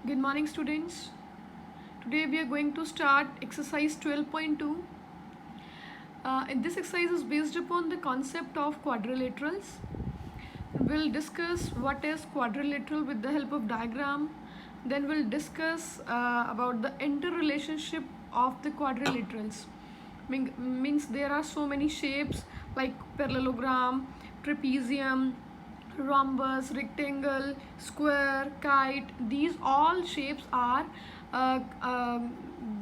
Good morning, students. Today we are going to start exercise 12.2. And this exercise is based upon the concept of quadrilaterals. We'll discuss what is quadrilateral with the help of diagram. Then we'll discuss about the interrelationship of the quadrilaterals. Means there are so many shapes like parallelogram, trapezium, rhombus, rectangle, square, kite. These all shapes are uh,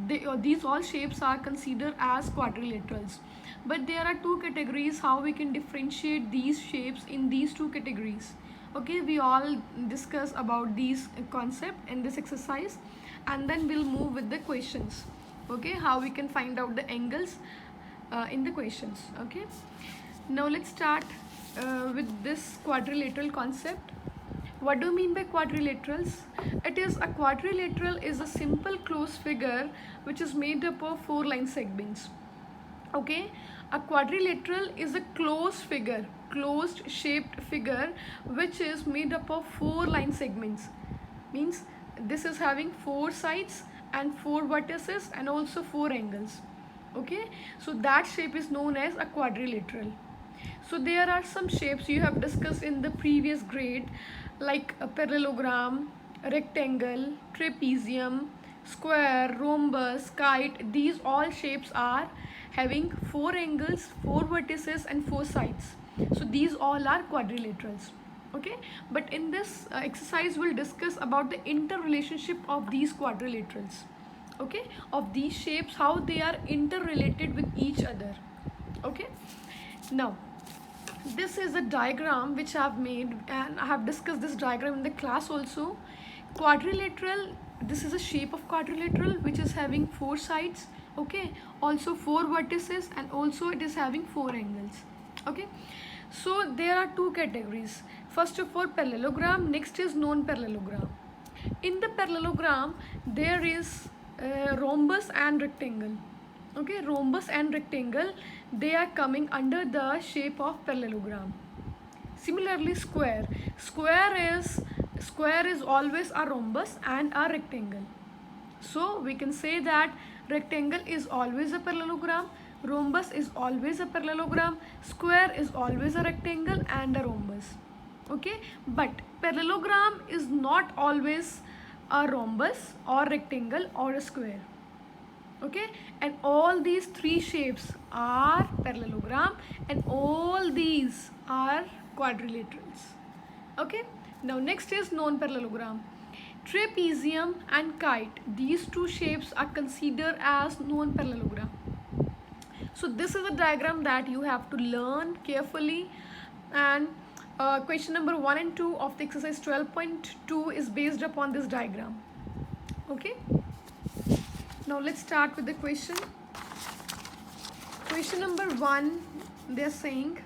these all shapes are considered as quadrilaterals. But there are two categories how we can differentiate these shapes in these two categories. Okay, we all discuss about these concept in this exercise, and then we'll move with the questions. Okay, how we can find out the angles in the questions. Okay, now let's start with this quadrilateral concept. What do you mean by quadrilaterals? It is a quadrilateral is a simple closed figure which is made up of four line segments. Okay, a quadrilateral is a closed shaped figure which is made up of four line segments. Means this is having four sides and four vertices and also four angles. Okay, so that shape is known as a quadrilateral. So there are some shapes you have discussed in the previous grade like a parallelogram, rectangle, trapezium, square, rhombus, kite. These all shapes are having four angles, four vertices and four sides. So these all are quadrilaterals. Okay, but in this exercise we'll discuss about the interrelationship of these quadrilaterals. Okay, of these shapes, how they are interrelated with each other. Okay, now this is a diagram which I have made, and I have discussed this diagram in the class also. Quadrilateral, this is a shape of quadrilateral which is having four sides. Okay, also four vertices, and also it is having four angles. Okay, so there are two categories. First of all, parallelogram, next is non-parallelogram. In the parallelogram there is rhombus and rectangle. Okay, rhombus and rectangle, they are coming under the shape of parallelogram. Similarly, square is always a rhombus and a rectangle. So we can say that rectangle is always a parallelogram, rhombus is always a parallelogram, square is always a rectangle and a rhombus. Okay, but parallelogram is not always a rhombus or rectangle or a square. Okay, and all these three shapes are parallelogram and all these are quadrilaterals. Okay, now next is non-parallelogram. Trapezium and kite, these two shapes are considered as non-parallelogram. So this is a diagram that you have to learn carefully, and question number 1 and 2 of the exercise 12.2 is based upon this diagram. Okay, now let's start with the question. Question number 1, they are saying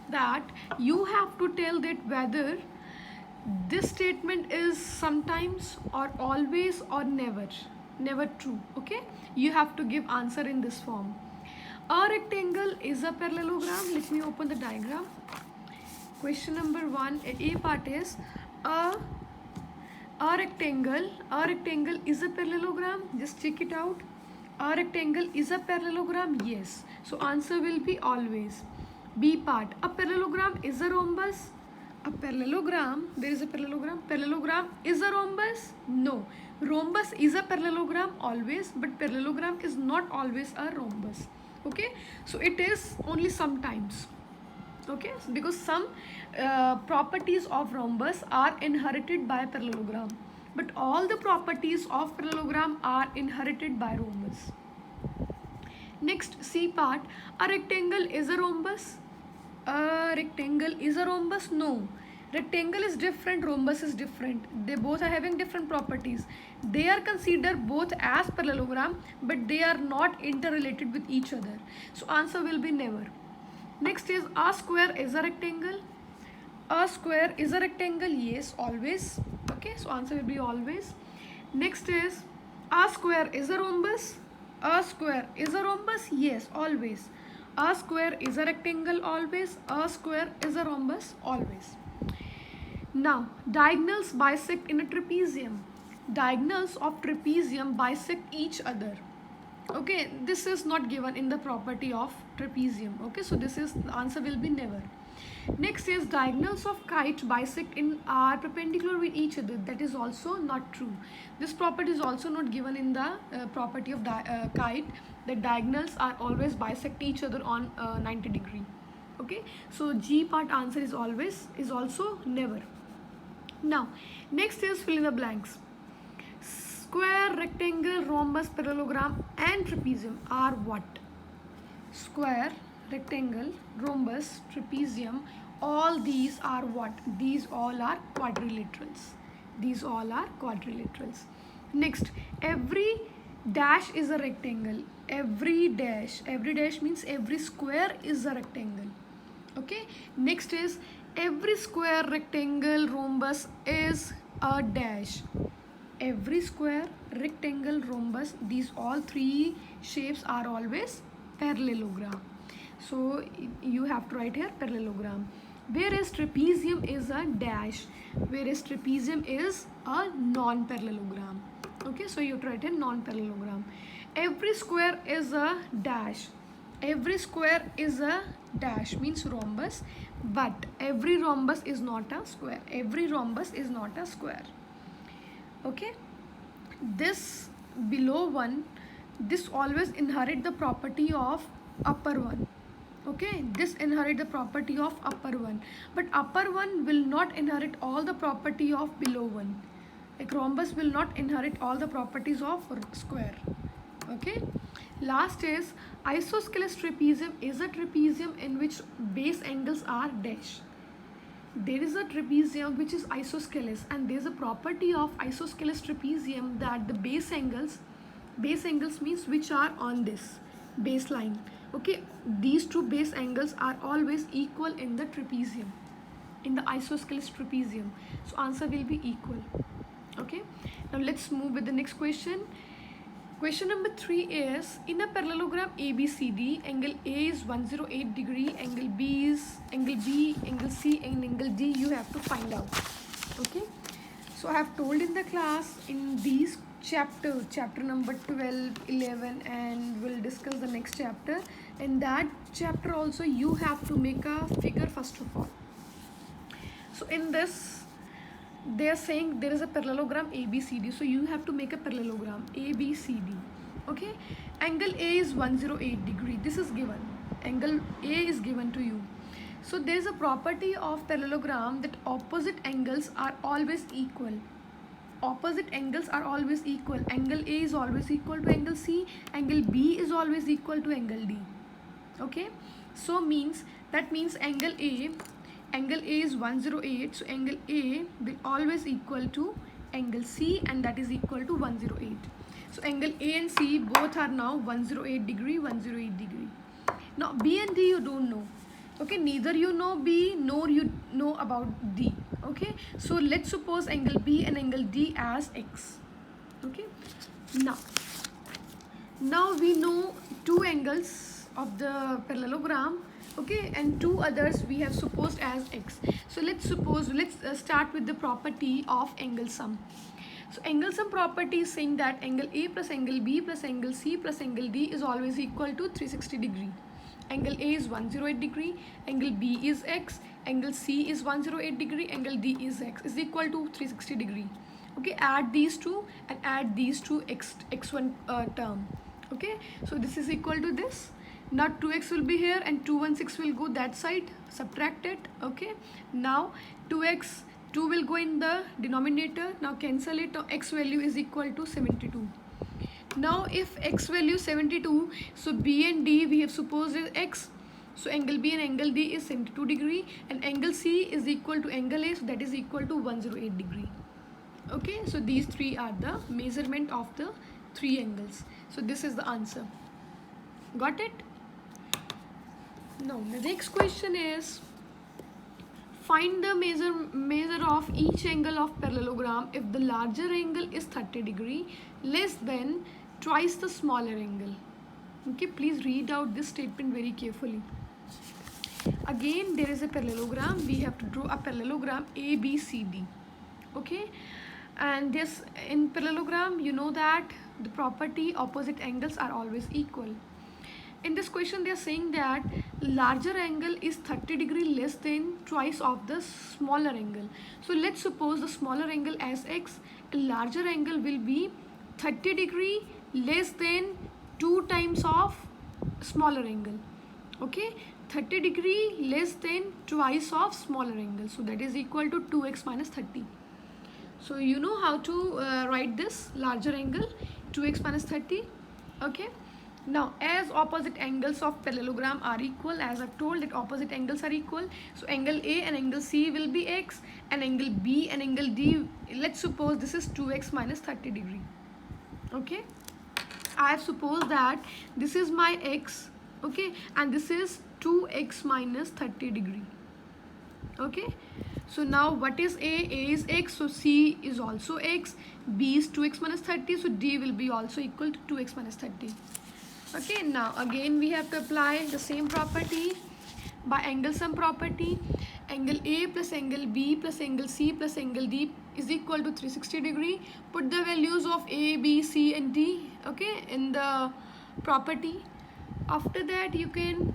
that you have to tell that whether this statement is sometimes or always or never true. Okay, you have to give answer in this form. A rectangle is a parallelogram. Let me open the diagram. Question number 1, a part is a rectangle is a parallelogram. Just check it out. A rectangle is a parallelogram. Yes, so answer will be always. B part, a parallelogram is a rhombus. A parallelogram, there is a parallelogram is a rhombus. No, rhombus is a parallelogram always, but parallelogram is not always a rhombus. Okay, so it is only sometimes. Okay, because some properties of rhombus are inherited by parallelogram, but all the properties of parallelogram are inherited by rhombus. Next, C part, a rectangle is a rhombus. A rectangle is a rhombus. No, rectangle is different, rhombus is different. They both are having different properties. They are considered both as parallelogram, but they are not interrelated with each other. So answer will be never. Next is a square is a rectangle. A square is a rectangle. Yes, always. Okay, so answer will be always. Next is a square is a rhombus. A square is a rhombus. Yes, always. A square is a rectangle. Always. A square is a rhombus. Always. Now, diagonals bisect in a trapezium. diagonals of trapezium bisect each other. Okay, this is not given in the property of trapezium. Okay, so this is the answer will be never. Next is diagonals of kite bisect in are perpendicular with each other. That is also not true. This property is also not given in the property of kite. The diagonals are always bisect each other on 90 degree. Okay, so G part answer is also never. Now next is fill in the blanks. Square, rectangle, rhombus, parallelogram and trapezium are what? Square, rectangle, rhombus, trapezium, all these are what? These all are quadrilaterals. These all are quadrilaterals. Next, every dash is a rectangle. Every dash means every square is a rectangle. Okay, next is every square, rectangle, rhombus is a dash. Every square, rectangle, rhombus, these all three shapes are always parallelogram. So you have to write here parallelogram. Whereas trapezium is a dash, whereas trapezium is a non-parallelogram. Okay, so you have to write a non-parallelogram. Every square is a dash. Every square is a dash means rhombus, but every rhombus is not a square. Every rhombus is not a square. Okay, this below one, this always inherit the property of upper one. Okay, this inherit the property of upper one, but upper one will not inherit all the property of below one. Like rhombus will not inherit all the properties of square. Okay, last is isosceles trapezium is a trapezium in which base angles are dash. There is a trapezium which is isosceles, and there is a property of isosceles trapezium that the base angles means which are on this baseline. Okay, these two base angles are always equal in the trapezium, in the isosceles trapezium. So answer will be equal. Okay, now let's move with the next question. Question number 3 is, in a parallelogram ABCD, angle A is 108 degree, angle B is angle B, angle C and angle D you have to find out. Okay, so I have told in the class in these chapter number 12, 11 and we'll discuss the next chapter. In that chapter also you have to make a figure first of all. So in this they are saying there is a parallelogram ABCD, so you have to make a parallelogram ABCD. Okay, angle A is 108 degree. This is given. Angle A is given to you. So there is a property of parallelogram that opposite angles are always equal. Opposite angles are always equal. Angle A is always equal to angle C. Angle B is always equal to angle D. Okay, so that means angle A is 108, so angle A will always equal to angle C and that is equal to 108. So angle A and C both are now 108 degree. Now B and D you don't know. Okay, neither you know B nor you know about D. Okay, so let's suppose angle B and angle D as X. Okay, now we know two angles of the parallelogram. Okay, and two others we have supposed as X. So let's start with the property of angle sum. So angle sum property is saying that angle A plus angle B plus angle C plus angle D is always equal to 360 degree. Angle A is 108 degree, angle B is X, angle C is 108 degree, angle D is X is equal to 360 degree. Okay, add these two and add these two x1 term. Okay, so this is equal to this. Now 2x will be here and 216 will go that side, subtract it. Okay, now 2 will go in the denominator, now cancel it. Now x value is equal to 72. Now if x value 72, so B and D we have supposed is X, so angle B and angle D is 72 degree and angle C is equal to angle A, so that is equal to 108 degree. Okay, so these three are the measurement of the three angles. So this is the answer. Got it? Now the next question is, find the measure of each angle of parallelogram if the larger angle is 30 degree less than twice the smaller angle. Okay, please read out this statement very carefully. Again, there is a parallelogram. We have to draw a parallelogram ABCD. Okay, And this, in parallelogram, you know that the property opposite angles are always equal. In this question they are saying that larger angle is 30 degree less than twice of the smaller angle. So let's suppose the smaller angle as x, a larger angle will be 30 degree less than 2 times of smaller angle. Okay, 30 degree less than twice of smaller angle, so that is equal to 2x minus 30. So you know how to write this larger angle, 2x minus 30. Okay, now as opposite angles of parallelogram are equal, as I've told that opposite angles are equal, so angle A and angle C will be x, and angle B and angle D, let's suppose this is 2x minus 30 degree. Okay, I have supposed that this is my x, okay, and this is 2x minus 30 degree. Okay, so now what is A? A is x, so C is also x, B is 2x minus 30, so D will be also equal to 2x minus 30. Okay, now again we have to apply the same property by angle sum property. Angle A plus angle B plus angle C plus angle D is equal to 360 degree. Put the values of A, B, C and D, okay, in the property. After that you can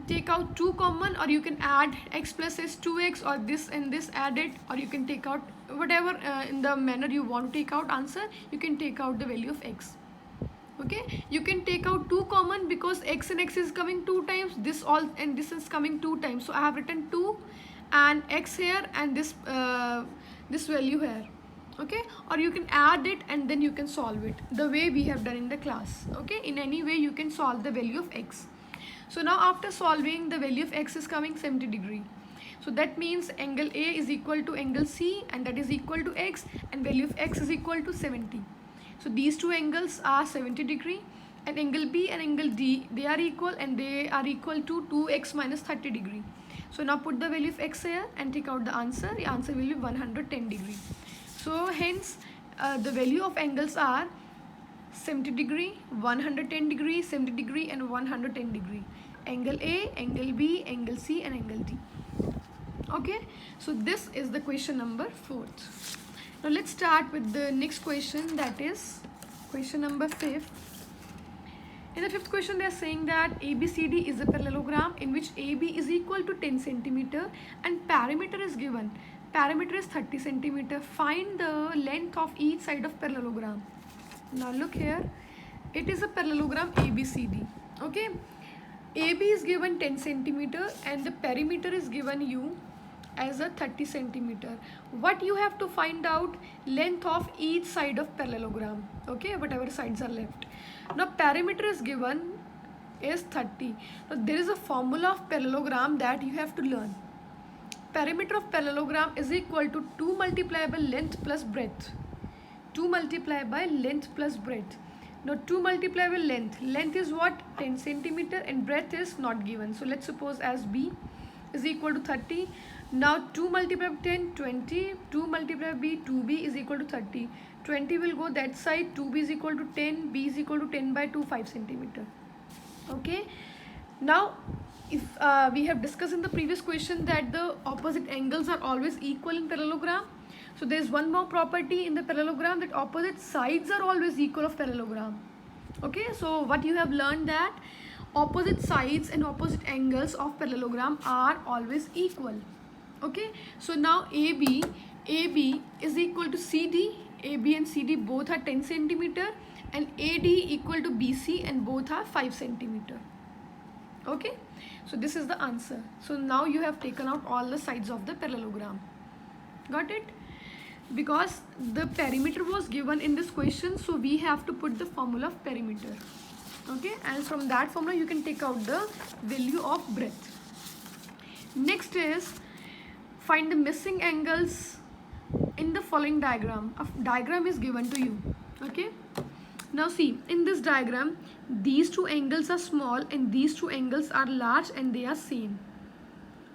take out 2 common, or you can add x plus s 2x, or this and this added, or you can take out whatever in the manner you want to take out answer. You can take out the value of x. Okay, you can take out 2 common because x and x is coming 2 times, this all and this is coming 2 times, so I have written 2 and x here and this this value here. Okay, or you can add it and then you can solve it the way we have done in the class. Okay, in any way you can solve the value of x. So now after solving, the value of x is coming 70 degree. So that means angle A is equal to angle C, and that is equal to x, and value of x is equal to 70. So these two angles are 70 degree, and angle B and angle D, they are equal, and they are equal to 2x minus 30 degree. So now put the value of x here and take out the answer. The answer will be 110 degree. So hence the value of angles are 70 degree, 110 degree, 70 degree and 110 degree. Angle A, angle B, angle C and angle D. Okay, so this is the question number 4. Now let's start with the next question, that is question number 5. In the 5th question they are saying that ABCD is a parallelogram in which AB is equal to 10 centimeter and perimeter is given. Perimeter is 30 centimeter. Find the length of each side of parallelogram. Now look here, it is a parallelogram ABCD. Okay, AB is given 10 centimeter and the perimeter is given you as a 30 centimeter. What you have to find out? Length of each side of parallelogram. Okay, whatever sides are left. Now perimeter is given is 30. Now there is a formula of parallelogram that you have to learn. Perimeter of parallelogram is equal to 2 multiplied by length plus breadth. 2 multiplied by length plus breadth. Now 2 multiplied by length. Length is what? 10 centimeter and breadth is not given. So let's suppose as B is equal to 30. Now 2 multiplied by 10, 20. 2 multiplied by B, 2B is equal to 30. 20 will go that side. 2B is equal to 10. B is equal to 10 by 2, 5 centimeter. Okay. Now if we have discussed in the previous question that the opposite angles are always equal in parallelogram. So there is one more property in the parallelogram, that opposite sides are always equal of parallelogram. Okay, so what you have learned, that opposite sides and opposite angles of parallelogram are always equal. Okay, so now AB is equal to CD. AB and CD both are 10 centimeter and AD equal to BC and both are 5 centimeter. Okay, so this is the answer. So now you have taken out all the sides of the parallelogram. Got it? Because the perimeter was given in this question, so we have to put the formula of perimeter. Okay, and from that formula you can take out the value of breadth. Next is find the missing angles in the following diagram. A diagram is given to you. Okay, now see, in this diagram these two angles are small and these two angles are large and they are same.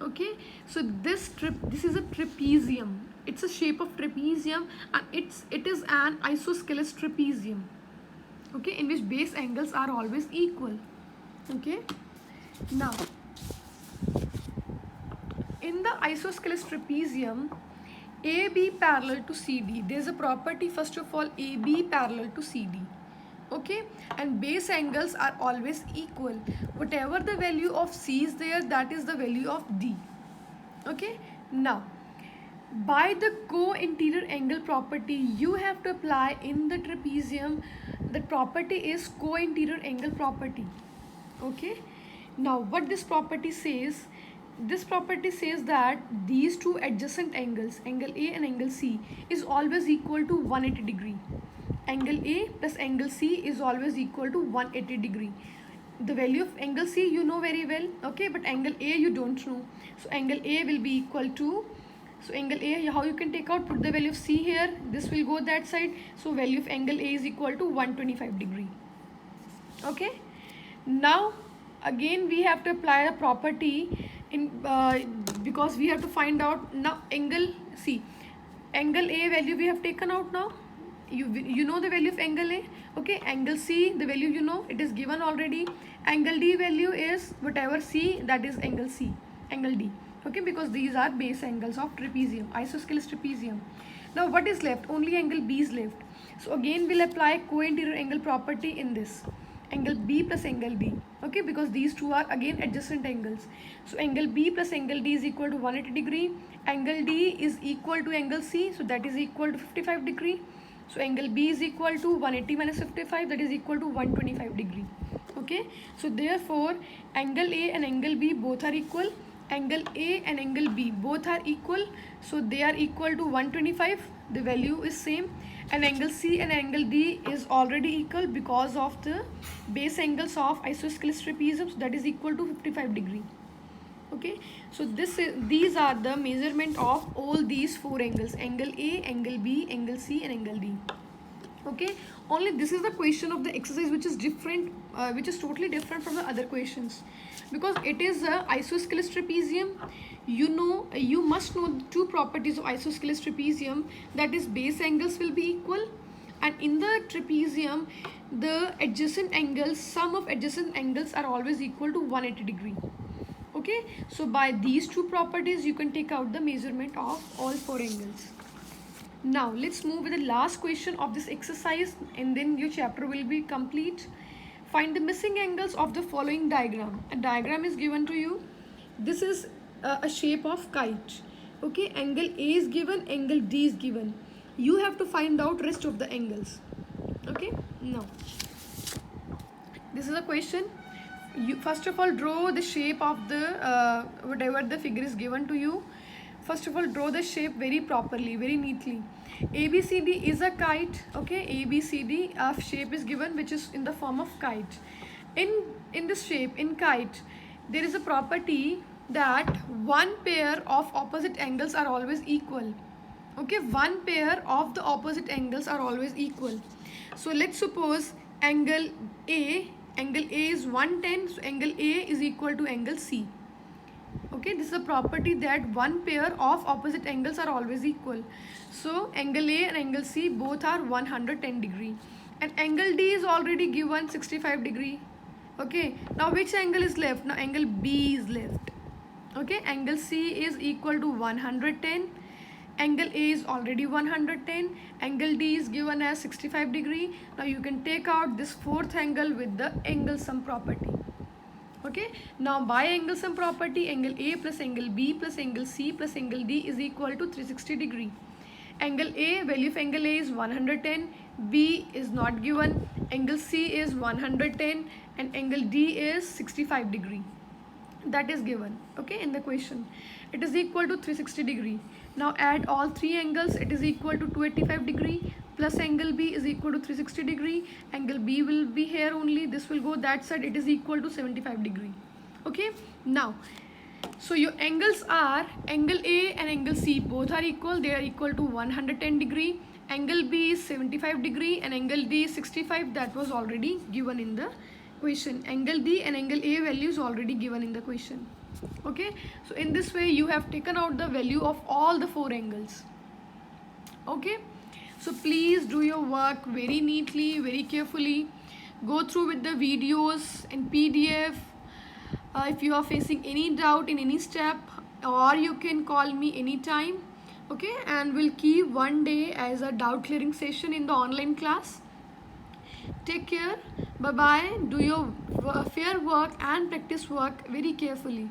Okay, so this is a trapezium. It's a shape of trapezium and it is an isosceles trapezium. Okay, in which base angles are always equal. Okay, now in the isosceles trapezium, AB parallel to CD. There's a property, first of all, AB parallel to CD. Okay, and base angles are always equal. Whatever the value of C is there, that is the value of D. Okay, now by the co-interior angle property, you have to apply in the trapezium. The property is co-interior angle property. Okay, now what this property says, this property says that these two adjacent angles, angle A and angle C, is always equal to 180 degree. Angle A plus angle C is always equal to 180 degree. The value of angle C you know very well, okay, but angle A you don't know. So angle A will be equal to, so angle A, how you can take out, put the value of C here, this will go that side, so value of angle A is equal to 125 degree. Okay, now again we have to apply a property in because we have to find out now angle C. Angle A value we have taken out now. You know the value of angle A. Okay, angle C, the value you know, it is given already. Angle D value is whatever C, that is angle C, angle D. Okay, because these are base angles of trapezium, isosceles trapezium. Now what is left? Only angle B is left. So again we'll apply co-interior angle property in this. Angle B plus angle D. Okay, because these two are again adjacent angles. So angle B plus angle D is equal to 180 degree. Angle D is equal to angle C, so that is equal to 55 degree. So angle B is equal to 180 minus 55, that is equal to 125 degree. Okay, so therefore angle A and angle B both are equal. Angle A and angle B both are equal, so they are equal to 125, the value is same. And angle C and angle D is already equal because of the base angles of isosceles trapezium, so that is equal to 55 degree. Okay, so these are the measurement of all these four angles: angle A, angle B, angle C and angle D. Okay, only this is the question of the exercise which is different, which is totally different from the other questions, because it is a isosceles trapezium. You know, you must know the two properties of isosceles trapezium, that is base angles will be equal, and in the trapezium the adjacent angles, sum of adjacent angles are always equal to 180 degree. Okay, so by these two properties you can take out the measurement of all four angles. Now let's move with the last question of this exercise, and then your chapter will be complete. Find the missing angles of the following diagram. A diagram is given to you. This is a shape of kite. Okay, angle A is given, angle D is given. You have to find out rest of the angles. Okay, now this is a question. You first of all draw the shape of the whatever the figure is given to you. First of all, draw the shape very properly, very neatly. ABCD is a kite. Okay, ABCD shape is given, which is in the form of kite. In this shape, in kite, there is a property that one pair of opposite angles are always equal. Okay, one pair of the opposite angles are always equal. So let's suppose angle A is 110, so angle A is equal to angle C. Okay, this is a property that one pair of opposite angles are always equal. So angle A and angle C both are 110 degree, and angle D is already given 65 degree. Okay, now which angle is left? Now angle B is left. Okay, angle C is equal to 110, angle A is already 110, angle D is given as 65 degree. Now you can take out this fourth angle with the angle sum property. Okay, now by angle sum property, angle A plus angle B plus angle C plus angle D is equal to 360 degree. Angle A, value of angle A is 110, B is not given, angle C is 110 and angle D is 65 degree. That is given, okay, in the question. It is equal to 360 degree. Now add all three angles, it is equal to 285 degree, plus angle B is equal to 360 degree, angle B will be here only, this will go that side, it is equal to 75 degree. Okay, now so your angles are angle A and angle C both are equal, they are equal to 110 degree, angle B is 75 degree and angle D is 65, that was already given in the question. Angle D and angle A value is already given in the question. Okay, so in this way you have taken out the value of all the four angles. Okay, so please do your work very neatly, very carefully. Go through with the videos in PDF. If you are facing any doubt in any step, or you can call me anytime. Okay, and we'll keep one day as a doubt clearing session in the online class. Take care. Bye bye. Do your fair work and practice work very carefully.